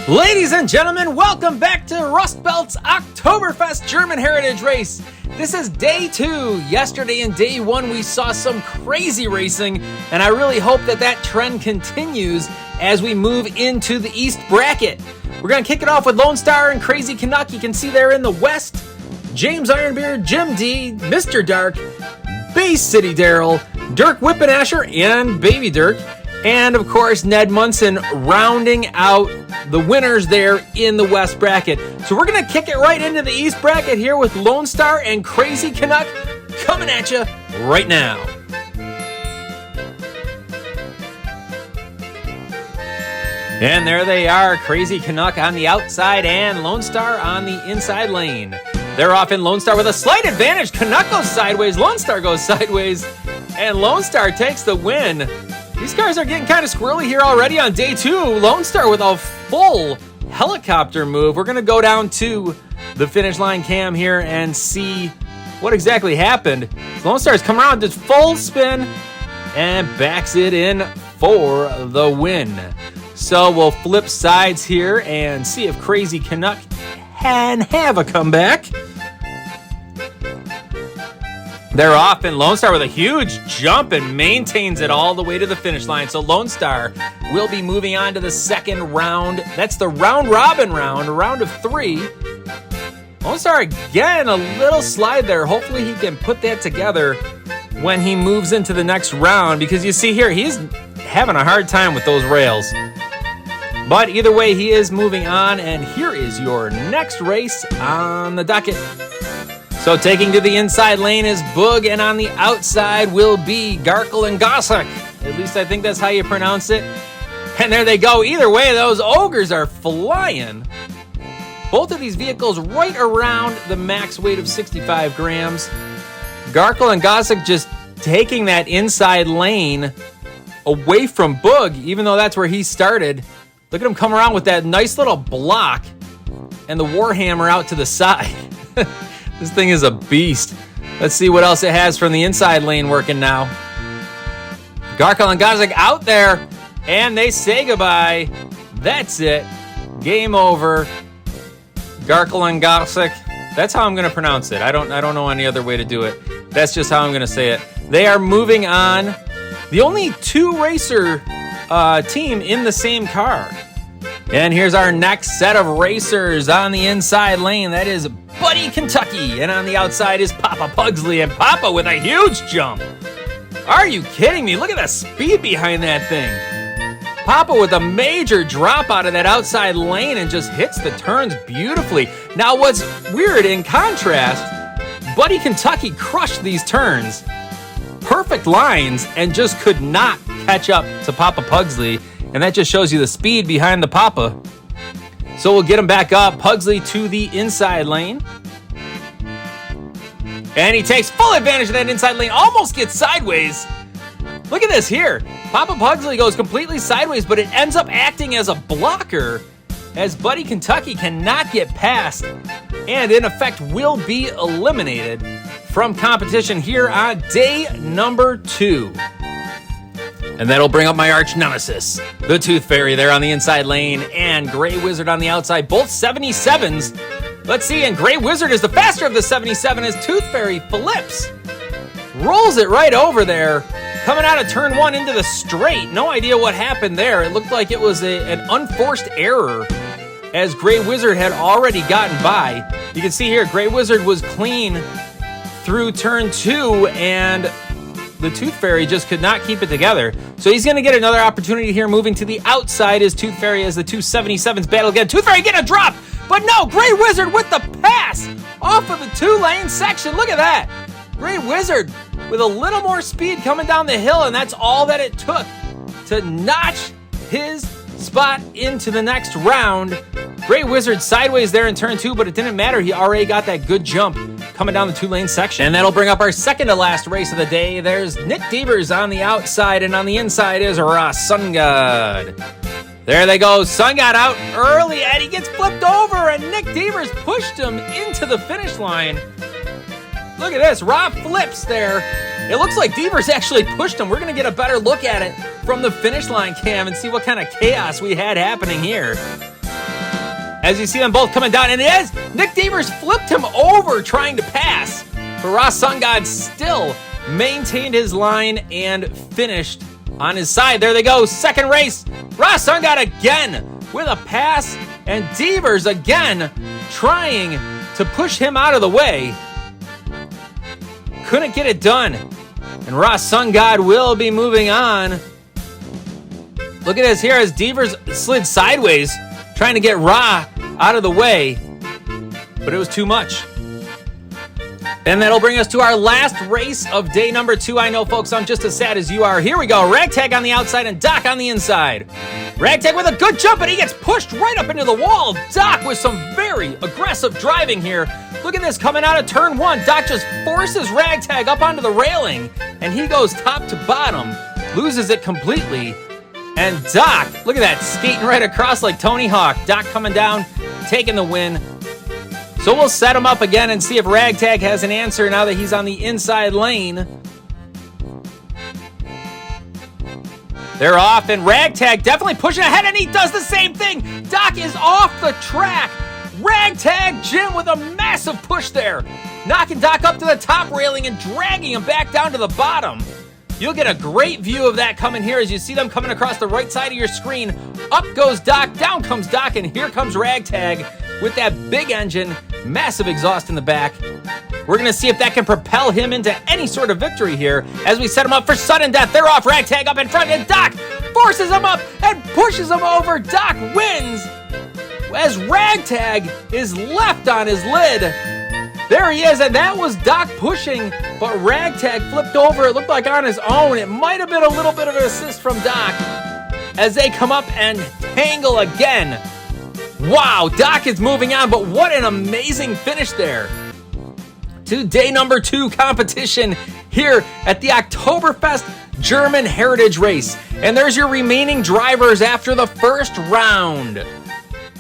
Ladies and gentlemen, welcome back to Rust Belt's Oktoberfest German Heritage Race. This is day 2. Yesterday and day 1 we saw some crazy racing, and I really hope that trend continues as we move into the East bracket. We're going to kick it off with Lone Star and Crazy Canuck. You can see there in the West, James Ironbeard, Jim D, Mr. Dark, Bay City Daryl, Dirk Whippenasher, and Baby Dirk. And, of course, Ned Munson rounding out the winners there in the West bracket. So we're going to kick it right into the East bracket here with Lone Star and Crazy Canuck coming at you right now. And there they are, Crazy Canuck on the outside and Lone Star on the inside lane. They're off in Lone Star with a slight advantage. Canuck goes sideways, Lone Star goes sideways, and Lone Star takes the win. These cars are getting kind of squirrely here already on day 2. Lone Star with a full helicopter move. We're going to go down to the finish line cam here and see what exactly happened. Lone Star is coming around, just full spin, and backs it in for the win. So we'll flip sides here and see if Crazy Canuck can have a comeback. They're off, and Lone Star with a huge jump and maintains it all the way to the finish line. So Lone Star will be moving on to the second round. That's the round-robin round, a round of 3. Lone Star again, a little slide there. Hopefully he can put that together when he moves into the next round, because you see here, he's having a hard time with those rails. But either way, he is moving on, and here is your next race on the docket. So taking to the inside lane is Boog, and on the outside will be Garkle and Gossick. At least I think that's how you pronounce it. And there they go. Either way, those ogres are flying. Both of these vehicles right around the max weight of 65 grams. Garkle and Gossick just taking that inside lane away from Boog, even though that's where he started. Look at him come around with that nice little block and the Warhammer out to the side. This thing is a beast. Let's see what else it has from the inside lane working now. Garkle and Gossick out there, and they say goodbye. That's it. Game over. Garkle and Gossick. That's how I'm going to pronounce it. I don't know any other way to do it. That's just how I'm going to say it. They are moving on. The only 2-racer team in the same car. And here's our next set of racers on the inside lane. That is Buddy Kentucky. And on the outside is Papa Pugsley. And Papa with a huge jump. Are you kidding me? Look at the speed behind that thing. Papa with a major drop out of that outside lane and just hits the turns beautifully. Now what's weird, in contrast, Buddy Kentucky crushed these turns. Perfect lines and just could not catch up to Papa Pugsley. And that just shows you the speed behind the Papa. So we'll get him back up. Pugsley to the inside lane. And he takes full advantage of that inside lane. Almost gets sideways. Look at this here. Papa Pugsley goes completely sideways, but it ends up acting as a blocker as Buddy Kentucky cannot get past and in effect will be eliminated from competition here on day number 2. And that'll bring up my arch nemesis, the Tooth Fairy there on the inside lane, and Gray Wizard on the outside, both 77s. Let's see, and Gray Wizard is the faster of the 77 as Tooth Fairy flips. Rolls it right over there, coming out of turn 1 into the straight. No idea what happened there. It looked like it was an unforced error as Gray Wizard had already gotten by. You can see here, Gray Wizard was clean through turn 2, and the Tooth Fairy just could not keep it together. So he's going to get another opportunity here. Moving to the outside is Tooth Fairy as the 277s battle again. Tooth Fairy getting a drop, but no, Gray Wizard with the pass off of the 2-lane section. Look at that. Gray Wizard with a little more speed coming down the hill, and that's all that it took to notch his spot into the next round. Gray Wizard sideways there in turn 2, but it didn't matter. He already got that good jump coming down the 2-lane section. And that'll bring up our second to last race of the day. There's Nick Devers on the outside, and on the inside is Ross Sungod. There they go. Sungod out early, and he gets flipped over, and Nick Devers pushed him into the finish line. Look at this. Rob flips there. It looks like Devers actually pushed him. We're going to get a better look at it from the finish line cam and see what kind of chaos we had happening here. as you see them both coming down. And it is Nick Devers flipped him over trying to pass. But Ross Sun God still maintained his line and finished on his side. There they go. Second race. Ross Sun God again with a pass. And Devers again trying to push him out of the way. Couldn't get it done. And Ross Sun God will be moving on. Look at this here as Devers slid sideways, trying to get Ra out of the way. But it was too much. And that'll bring us to our last race of day number 2. I know, folks, I'm just as sad as you are. Here we go. Ragtag on the outside and Doc on the inside. Ragtag with a good jump, and he gets pushed right up into the wall. Doc with some very aggressive driving here. Look at this coming out of turn 1. Doc just forces Ragtag up onto the railing, and he goes top to bottom, loses it completely. And Doc, look at that, skating right across like Tony Hawk. Doc coming down, taking the win. So we'll set him up again and see if Ragtag has an answer now that he's on the inside lane. They're off, and Ragtag definitely pushing ahead, and he does the same thing. Doc is off the track. Ragtag Jim with a massive push there, knocking Doc up to the top railing and dragging him back down to the bottom. You'll get a great view of that coming here as you see them coming across the right side of your screen. Up goes Doc, down comes Doc, and here comes Ragtag with that big engine, massive exhaust in the back. We're going to see if that can propel him into any sort of victory here as we set him up for sudden death. They're off. Ragtag up in front, and Doc forces him up and pushes him over. Doc wins as Ragtag is left on his lid. There he is, and that was Doc pushing, but Ragtag flipped over. It looked like on his own. It might have been a little bit of an assist from Doc as they come up and tangle again. Wow, Doc is moving on, but what an amazing finish there. To day number 2 competition here at the Oktoberfest German Heritage Race. And there's your remaining drivers after the first round.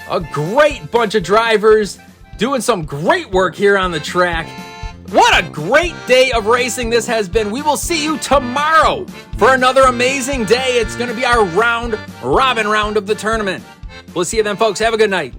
A great bunch of drivers doing some great work here on the track. What a great day of racing this has been. We will see you tomorrow for another amazing day. It's going to be our round robin round of the tournament. We'll see you then, folks. Have a good night.